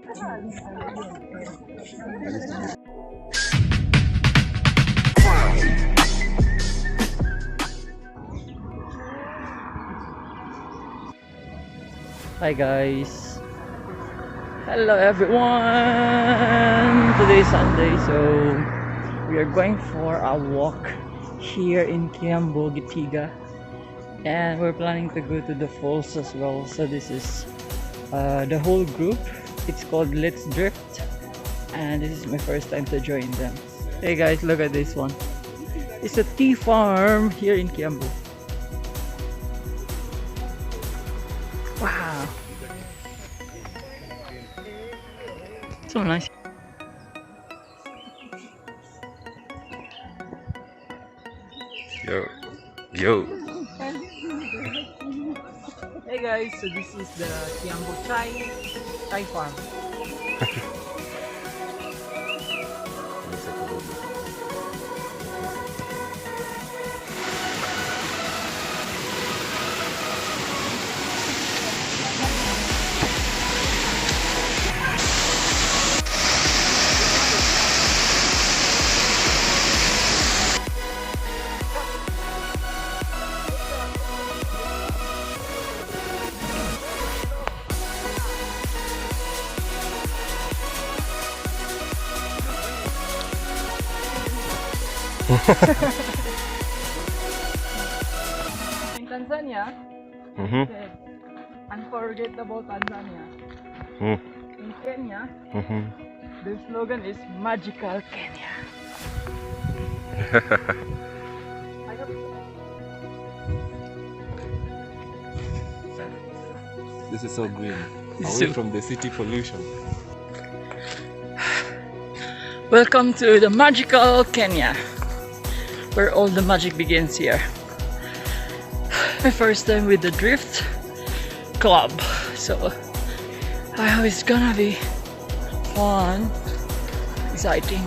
Hi guys. Hello everyone. Today is Sunday, so we are going for a walk here in Kiambo, Gitiga, and we're planning to go to the falls as well. So this is the whole group. It's called Let's Drift, and this is my first time to join them. Hey guys, look at this one. It's a tea farm here in Kiambo. Wow, so nice. Yo. Hey guys, so this is the Kiambo Thai farm. In Tanzania, okay, unforgettable Tanzania. In Kenya, the slogan is Magical Kenya. This is so green. Away from the city pollution. Welcome to the Magical Kenya, where all the magic begins here. My first time with the Drift Club, so I hope it's gonna be fun, exciting.